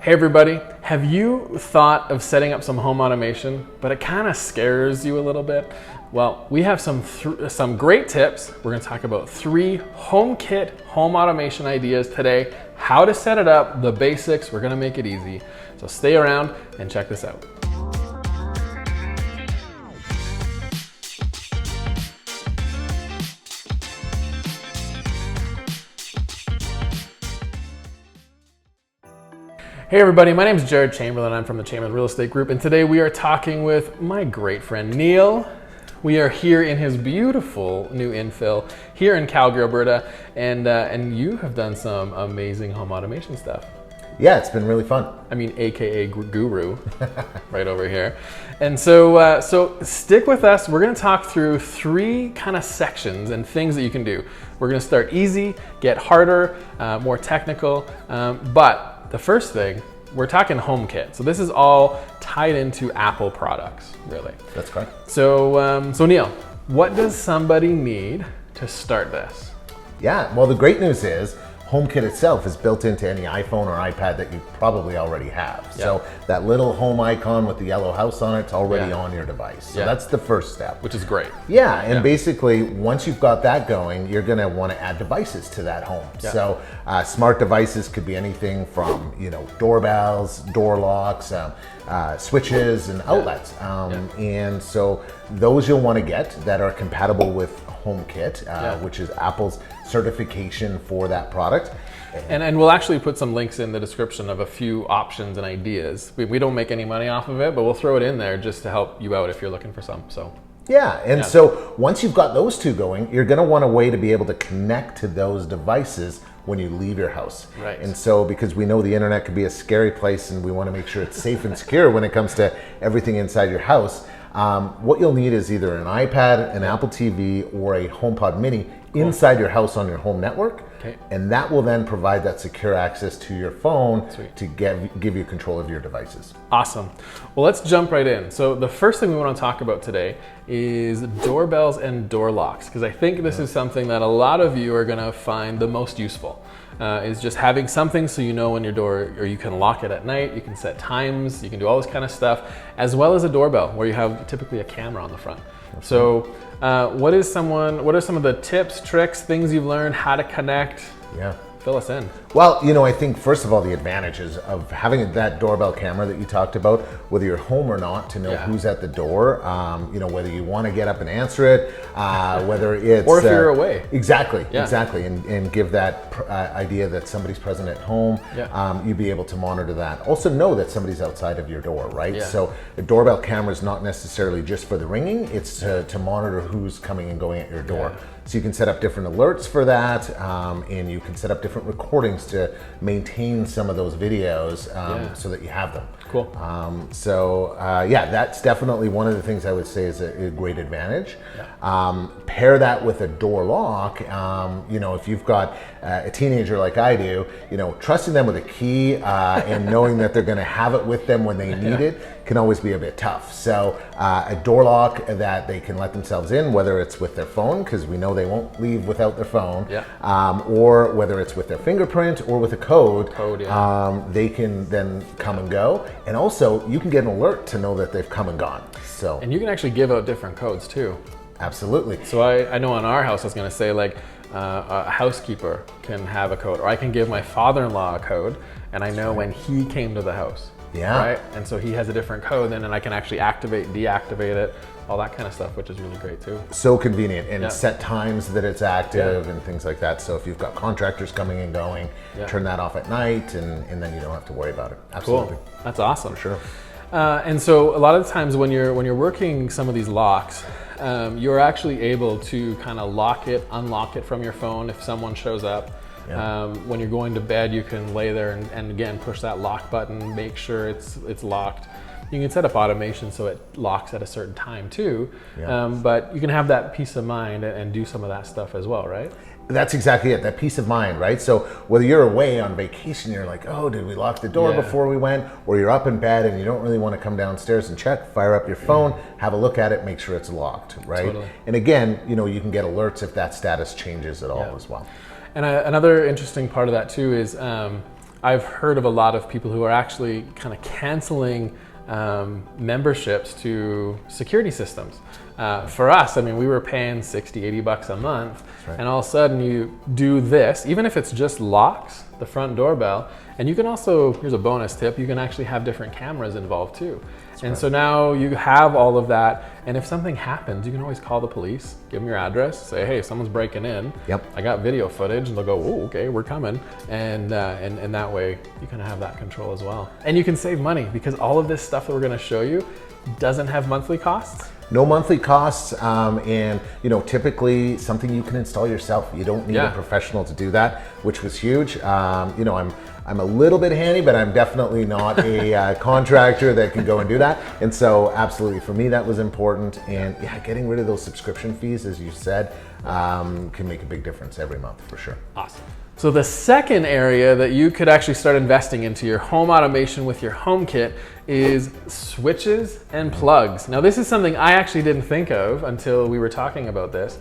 Hey everybody, have you thought of setting up some home automation, but it kind of scares you a little bit? Well, we have some great tips. We're going to talk about 3 HomeKit home automation ideas today, how to set it up, the basics. We're going to make it easy. So stay around and check this out. Hey everybody, my name is Jared Chamberlain. I'm from the Chamberlain Real Estate Group, and today we are talking with my great friend Neil. We are here in his beautiful new infill here in Calgary, Alberta, and you have done some amazing home automation stuff. Yeah, it's been really fun. I mean, AKA Guru, right over here. And so stick with us. We're going to talk through 3 kind of sections and things that you can do. We're going to start easy, get harder, more technical, but the first thing, we're talking HomeKit. So this is all tied into Apple products, really. That's correct. So Neil, what does somebody need to start this? Yeah, well, the great news is HomeKit itself is built into any iPhone or iPad that you probably already have. Yeah. So that little home icon with the yellow house on it's already on your device. So that's the first step. Which is great. Yeah, and basically once you've got that going, you're gonna wanna add devices to that home. Yeah. So smart devices could be anything from doorbells, door locks, switches and outlets. And so those you'll wanna get that are compatible with HomeKit, which is Apple's certification for that product. And we'll actually put some links in the description of a few options and ideas. We don't make any money off of it, but we'll throw it in there just to help you out if you're looking for some. So so once you've got those 2 going, you're going to want a way to be able to connect to those devices when you leave your house. Right. And so because we know the internet can be a scary place and we want to make sure it's safe and secure when it comes to everything inside your house, what you'll need is either an iPad, an Apple TV, or a HomePod Mini inside your house on your home network. Okay. And that will then provide that secure access to your phone to give you control of your devices. Awesome. Well, let's jump right in. So the first thing we want to talk about today is doorbells and door locks, because I think this is something that a lot of you are going to find the most useful. Is just having something so you know when your door, or you can lock it at night, you can set times, you can do all this kind of stuff, as well as a doorbell where you have typically a camera on the front. So what are some of the tips, tricks, things you've learned, how to connect? Yeah. Fill us in. Well, I think first of all, the advantages of having that doorbell camera that you talked about, whether you're home or not, to know who's at the door, whether you want to get up and answer it, whether it's... or if you're away. Exactly, and give that idea that somebody's present at home, you'd be able to monitor that. Also know that somebody's outside of your door, right? Yeah. So a doorbell camera is not necessarily just for the ringing, it's to monitor who's coming and going at your door. Yeah. So you can set up different alerts for that, and you can set up different recordings to maintain some of those videos so that you have them. Cool. That's definitely one of the things I would say is a great advantage. Pair that with a door lock. If you've got a teenager like I do, trusting them with a key and knowing that they're going to have it with them when they need it can always be a bit tough. So a door lock that they can let themselves in, whether it's with their phone, because we know they won't leave without their phone, or whether it's with their fingerprint or with a code, they can then come and go. And also you can get an alert to know that they've come and gone. And you can actually give out different codes too. Absolutely. So I know in our house I was going to say a housekeeper can have a code, or I can give my father-in-law a code, and I know when he came to the house. Right? And so he has a different code, and I can actually activate, deactivate it, all that kind of stuff, which is really great too. So convenient, and set times that it's active and things like that. So if you've got contractors coming and going, turn that off at night, and then you don't have to worry about it. Absolutely. Cool. That's awesome. For sure. And so a lot of the times when you're working some of these locks, you're actually able to kind of lock it, unlock it from your phone if someone shows up. When you're going to bed, you can lay there and again push that lock button, make sure it's locked. You can set up automation so it locks at a certain time too, but you can have that peace of mind and do some of that stuff as well, right? That's exactly it, that peace of mind, right? So whether you're away on vacation, you're like, oh, did we lock the door before we went? Or you're up in bed and you don't really want to come downstairs and check, fire up your phone, have a look at it, make sure it's locked, right? Totally. And again, you know, you can get alerts if that status changes at all as well. And another interesting part of that too is I've heard of a lot of people who are actually kind of canceling memberships to security systems. For us, I mean, we were paying 60, 80 bucks a month, and all of a sudden you do this, even if it's just locks, the front doorbell, and you can also, here's a bonus tip, you can actually have different cameras involved too. And so now you have all of that, and if something happens, you can always call the police, give them your address, say, hey, someone's breaking in. Yep. I got video footage, and they'll go, oh, okay, we're coming. And that way, you kind of have that control as well. And you can save money, because all of this stuff that we're gonna show you doesn't have monthly costs. No monthly costs, and typically something you can install yourself. You don't need a professional to do that, which was huge. I'm a little bit handy, but I'm definitely not a contractor that can go and do that. And so absolutely, for me, that was important. And yeah, getting rid of those subscription fees, as you said, can make a big difference every month for sure. Awesome. So the second area that you could actually start investing into your home automation with your HomeKit is switches and plugs. Now this is something I actually didn't think of until we were talking about this,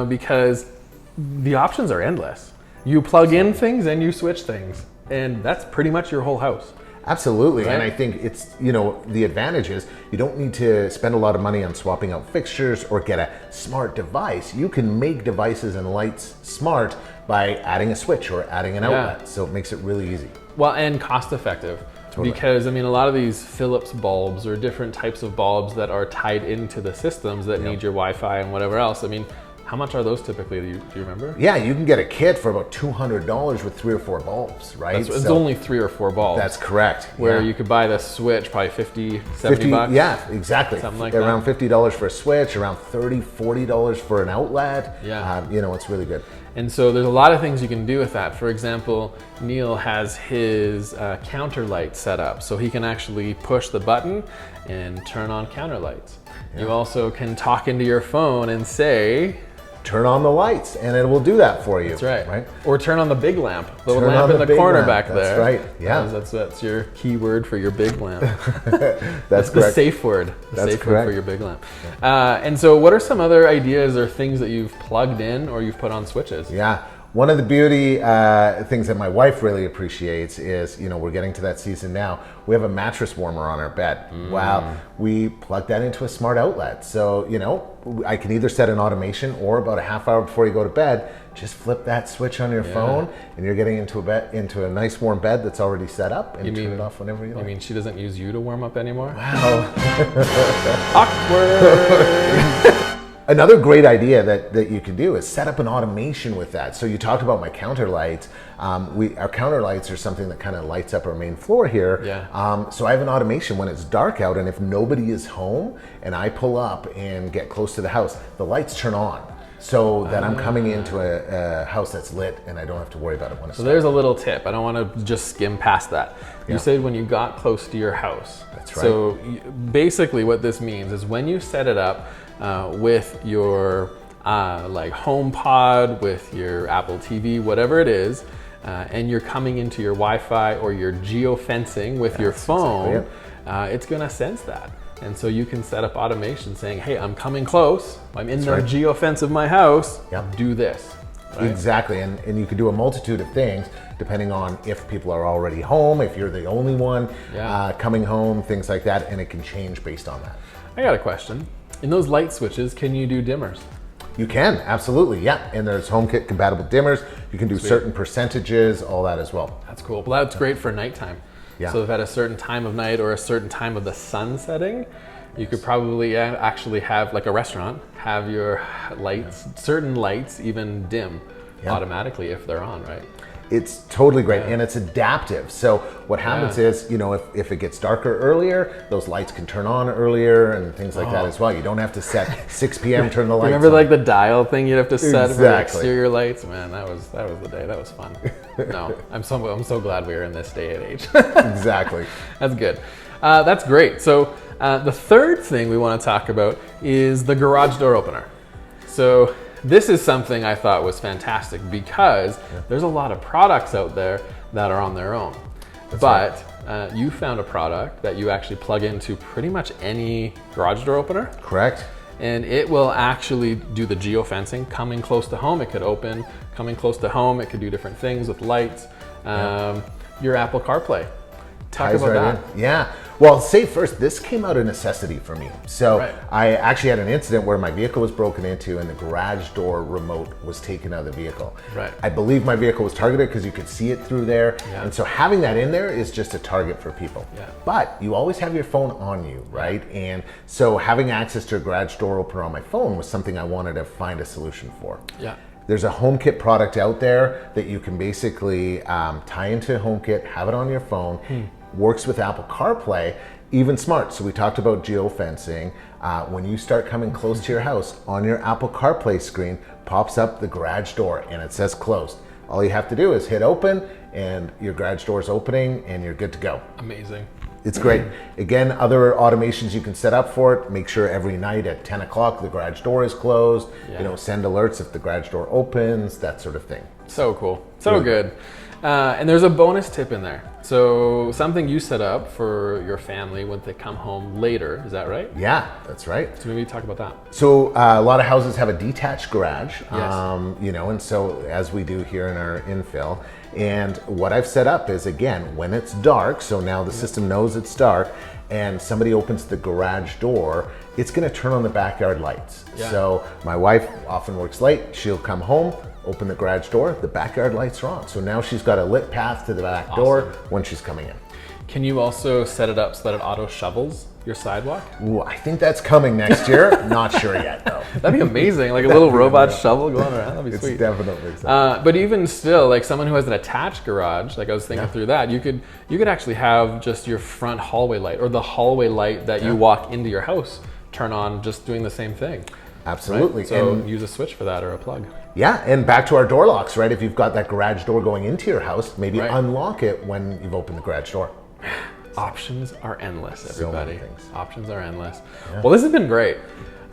because the options are endless. You plug in things and you switch things, and that's pretty much your whole house. Absolutely, right? And I think it's, the advantage is you don't need to spend a lot of money on swapping out fixtures or get a smart device. You can make devices and lights smart by adding a switch or adding an outlet, so it makes it really easy. Well, and cost effective. Totally. Because I mean, a lot of these Philips bulbs or different types of bulbs that are tied into the systems that need your Wi-Fi and whatever else, I mean, how much are those typically? Do you remember? Yeah, you can get a kit for about $200 with 3 or 4 bulbs, right? It's only 3 or 4 bulbs. That's correct. Where you could buy the switch, probably 50, 70 bucks. Yeah, exactly. Something like around that. $50 for a switch, around $30, $40 for an outlet. Yeah. It's really good. And so there's a lot of things you can do with that. For example, Neil has his counter light set up, so he can actually push the button and turn on counter lights. Yeah. You also can talk into your phone and say, turn on the lights, and it will do that for you. That's right. Or turn on the big lamp, the turn lamp in the corner back there. That's right. Yeah. That's your keyword for your big lamp. That's correct. The safe word. That's safe correct. word for your big lamp. And so, what are some other ideas or things that you've plugged in or you've put on switches? Yeah. One of the beauty things that my wife really appreciates is, we're getting to that season now. We have a mattress warmer on our bed. Well, we plug that into a smart outlet. So, I can either set an automation or about a half hour before you go to bed, just flip that switch on your phone and you're getting into a nice warm bed that's already set up, and turn it off whenever you like. You mean she doesn't use you to warm up anymore? Wow. Awkward. Another great idea that you can do is set up an automation with that. So you talked about my counter lights. Our counter lights are something that kind of lights up our main floor here. Yeah. So I have an automation when it's dark out, and if nobody is home and I pull up and get close to the house, the lights turn on, so that I'm coming into a house that's lit and I don't have to worry about it when it's dark. So there's a little tip. I don't want to just skim past that. You said when you got close to your house. That's right. So basically what this means is when you set it up with your like HomePod, with your Apple TV, whatever it is, and you're coming into your Wi-Fi or your geofencing with your phone, exactly it's going to sense that. And so you can set up automation saying, hey, I'm coming close, I'm in the geofence of my house, do this. Right? Exactly, and you can do a multitude of things depending on if people are already home, if you're the only one coming home, things like that, and it can change based on that. I got a question. In those light switches, can you do dimmers? You can, absolutely, yeah. And there's HomeKit compatible dimmers. You can do certain percentages, all that as well. That's cool. Well, that's great for nighttime. Yeah. So if at a certain time of night or a certain time of the sun setting, you could probably actually have, like a restaurant, have your lights, certain lights even dim automatically if they're on, right? It's totally great, and it's adaptive. So what happens is, if it gets darker earlier, those lights can turn on earlier and things like that as well. You don't have to set 6 p.m. turn the lights Remember on. like the dial thing you'd have to set for the Exactly. exterior lights? Man, that was the day. That was fun. No, I'm so glad we're in this day and age. Exactly. That's good. That's great. So the third thing we want to talk about is the garage door opener. So this is something I thought was fantastic because there's a lot of products out there that are on their own. You found a product that you actually plug into pretty much any garage door opener. Correct. And it will actually do the geofencing. Coming close to home, it could open. Coming close to home, it could do different things with lights. your Apple CarPlay. Talk Ties about right that. in. Yeah. Well, say first, this came out of necessity for me. So Right. I actually had an incident where my vehicle was broken into and the garage door remote was taken out of the vehicle. Right. I believe my vehicle was targeted because you could see it through there. Yeah. And so having that in there is just a target for people. Yeah. But you always have your phone on you, right? And so having access to a garage door opener on my phone was something I wanted to find a solution for. Yeah. There's a HomeKit product out there that you can basically tie into HomeKit, have it on your phone, works with Apple CarPlay, even smart. So we talked about geofencing. When you start coming close to your house, on your Apple CarPlay screen pops up the garage door and it says closed. All you have to do is hit open and your garage door is opening and you're good to go. Amazing. It's great. Again, other automations you can set up for it. Make sure every night at 10 o'clock the garage door is closed. Yeah. You know, send alerts if the garage door opens, that sort of thing. So cool. So good. And there's a bonus tip in there. So something you set up for your family when they come home later. Is that right? Yeah, that's right. So maybe talk about that. So a lot of houses have a detached garage, Yes. you know, and so as we do here in our infill. And what I've set up is, again, when it's dark, so now the system knows it's dark, and somebody opens the garage door, it's gonna turn on the backyard lights. Yeah. So my wife often works late, she'll come home, open the garage door, the backyard lights are on. So now she's got a lit path to the back door when she's coming in. Can you also set it up so that it auto shovels your sidewalk? Ooh, I think that's coming next year. Not sure yet though. That'd be amazing, like a little robot shovel going around. That'd be It's sweet. definitely something. But even still, like someone who has an attached garage, like I was thinking through that, you could actually have just your front hallway light or the hallway light that you walk into your house turn on, just doing the same thing. Absolutely. Right? So And use a switch for that or a plug. yeah, and back to our door locks, right? If you've got that garage door going into your house, maybe Right. unlock it when you've opened the garage door. Options are endless, everybody. So many things. Options are endless. Well, this has been great.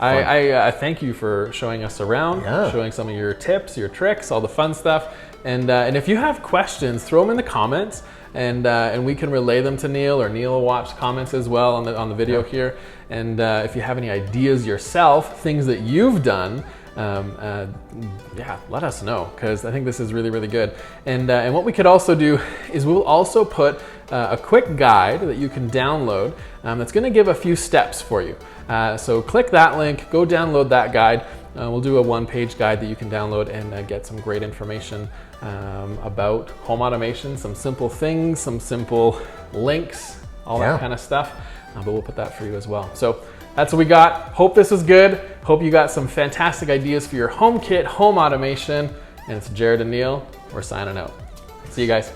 I thank you for showing us around, showing some of your tips, your tricks, all the fun stuff. And if you have questions, throw them in the comments, and we can relay them to Neil, or Neil will watch comments as well on the video here. And if you have any ideas yourself, things that you've done, yeah, let us know, because I think this is really, really good. And what we could also do is we'll also put a quick guide that you can download that's going to give a few steps for you. So click that link, go download that guide. We'll do a one-page guide that you can download and get some great information about home automation, some simple things, some simple links, all that kind of stuff. But we'll put that for you as well. So that's what we got. Hope this was good. Hope you got some fantastic ideas for your HomeKit home automation. And it's Jared and Neil. We're signing out. See you guys.